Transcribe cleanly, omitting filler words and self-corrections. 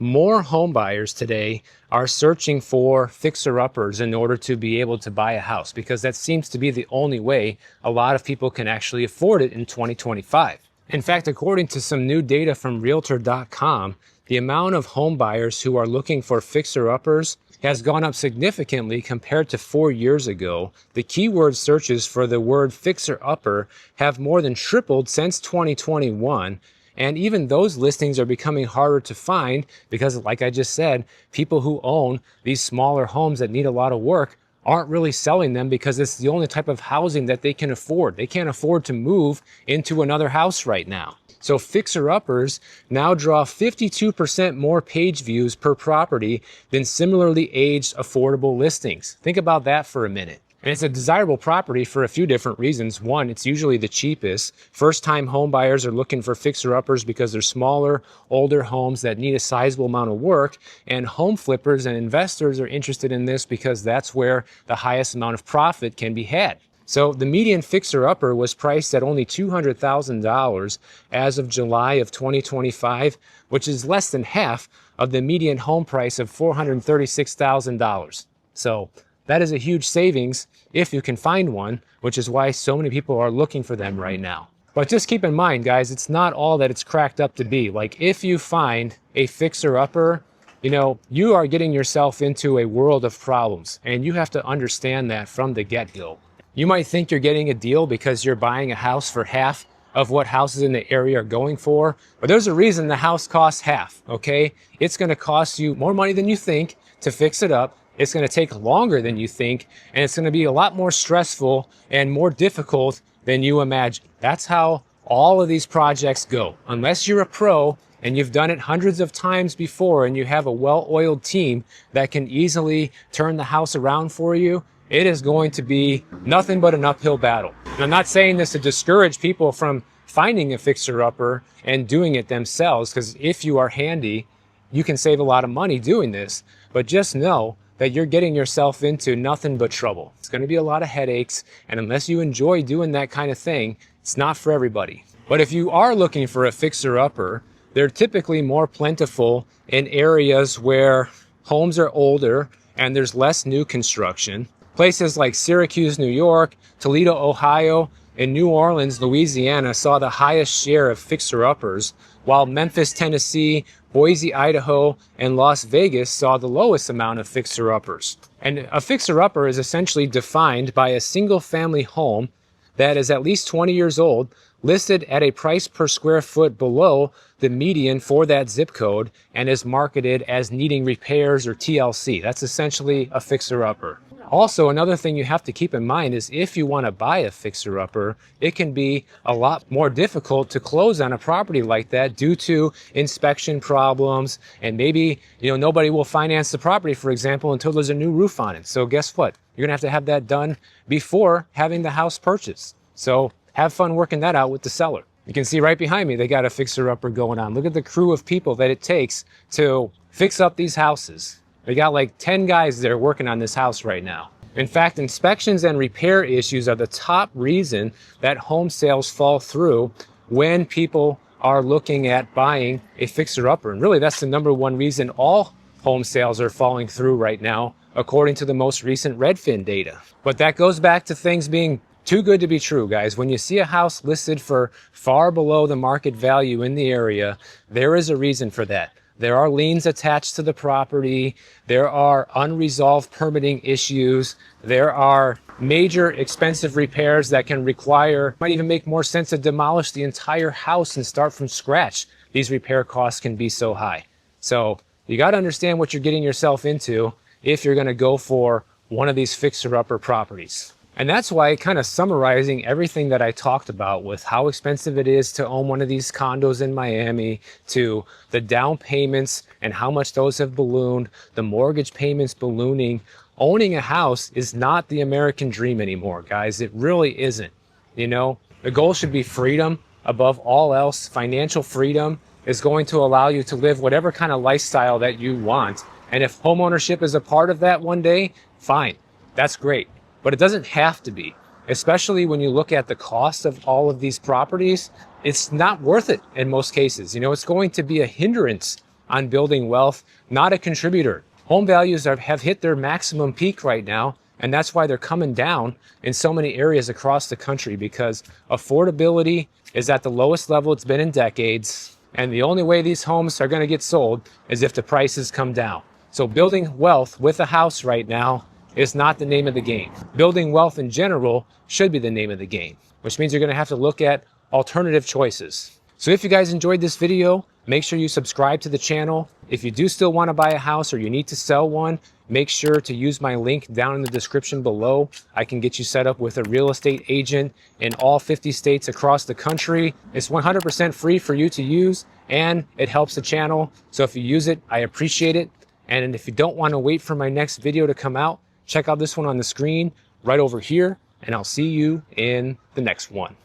More home buyers today are searching for fixer-uppers in order to be able to buy a house because that seems to be the only way a lot of people can actually afford it in 2025. In fact, according to some new data from Realtor.com, the amount of home buyers who are looking for fixer-uppers has gone up significantly compared to 4 years ago. The keyword searches for the word fixer-upper have more than tripled since 2021. And even those listings are becoming harder to find because, like I just said, people who own these smaller homes that need a lot of work aren't really selling them because it's the only type of housing that they can afford. They can't afford to move into another house right now. So fixer-uppers now draw 52% more page views per property than similarly aged affordable listings. Think about that for a minute. And it's a desirable property for a few different reasons. One, it's usually the cheapest. First-time home buyers are looking for fixer-uppers because they're smaller, older homes that need a sizable amount of work. And home flippers and investors are interested in this because that's where the highest amount of profit can be had. So the median fixer-upper was priced at only $200,000 as of July of 2025, which is less than half of the median home price of $436,000. So that is a huge savings if you can find one, which is why so many people are looking for them right now. But just keep in mind, guys, it's not all that it's cracked up to be. Like, if you find a fixer-upper, you are getting yourself into a world of problems, and you have to understand that from the get-go. You might think you're getting a deal because you're buying a house for half of what houses in the area are going for, but there's a reason the house costs half, okay? It's gonna cost you more money than you think to fix it up. It's going to take longer than you think, and it's going to be a lot more stressful and more difficult than you imagine. That's how all of these projects go. Unless you're a pro and you've done it hundreds of times before and you have a well-oiled team that can easily turn the house around for you, it is going to be nothing but an uphill battle. And I'm not saying this to discourage people from finding a fixer-upper and doing it themselves, because if you are handy, you can save a lot of money doing this. But just know that you're getting yourself into nothing but trouble. It's going to be a lot of headaches, and unless you enjoy doing that kind of thing, it's not for everybody. But if you are looking for a fixer-upper, they're typically more plentiful in areas where homes are older and there's less new construction. Places like Syracuse, New York, Toledo, Ohio, and New Orleans, Louisiana saw the highest share of fixer-uppers, while Memphis, Tennessee, Boise, Idaho, and Las Vegas saw the lowest amount of fixer-uppers. And a fixer-upper is essentially defined by a single-family home that is at least 20 years old, listed at a price per square foot below the median for that zip code, and is marketed as needing repairs or TLC. That's essentially a fixer-upper. Also, another thing you have to keep in mind is if you want to buy a fixer-upper, it can be a lot more difficult to close on a property like that due to inspection problems, and maybe nobody will finance the property, for example, until there's a new roof on it. So guess what? You're gonna have to have that done before having the house purchased. So have fun working that out with the seller. You can see right behind me, they got a fixer-upper going on. Look at the crew of people that it takes to fix up these houses. They got like 10 guys there working on this house right now. In fact, inspections and repair issues are the top reason that home sales fall through when people are looking at buying a fixer-upper. And really, that's the number one reason all home sales are falling through right now, according to the most recent Redfin data. But that goes back to things being too good to be true, guys. When you see a house listed for far below the market value in the area, there is a reason for that. There are liens attached to the property. There are unresolved permitting issues. There are major expensive repairs that can require, might even make more sense to demolish the entire house and start from scratch. These repair costs can be so high. So you got to understand what you're getting yourself into if you're going to go for one of these fixer-upper properties. And that's why, kind of summarizing everything that I talked about with how expensive it is to own one of these condos in Miami, to the down payments and how much those have ballooned, the mortgage payments ballooning, owning a house is not the American dream anymore, guys. It really isn't. The goal should be freedom above all else. Financial freedom is going to allow you to live whatever kind of lifestyle that you want. And if homeownership is a part of that one day, fine, that's great. But it doesn't have to be, especially when you look at the cost of all of these properties. It's not worth it in most cases. It's going to be a hindrance on building wealth, not a contributor. Home values have hit their maximum peak right now, and that's why they're coming down in so many areas across the country, because affordability is at the lowest level it's been in decades. And the only way these homes are going to get sold is if the prices come down. So building wealth with a house right now is not the name of the game. Building wealth in general should be the name of the game, which means you're going to have to look at alternative choices. So if you guys enjoyed this video, make sure you subscribe to the channel. If you do still want to buy a house or you need to sell one, make sure to use my link down in the description below. I can get you set up with a real estate agent in all 50 states across the country. It's 100% free for you to use, and it helps the channel. So if you use it, I appreciate it. And if you don't want to wait for my next video to come out, check out this one on the screen right over here, and I'll see you in the next one.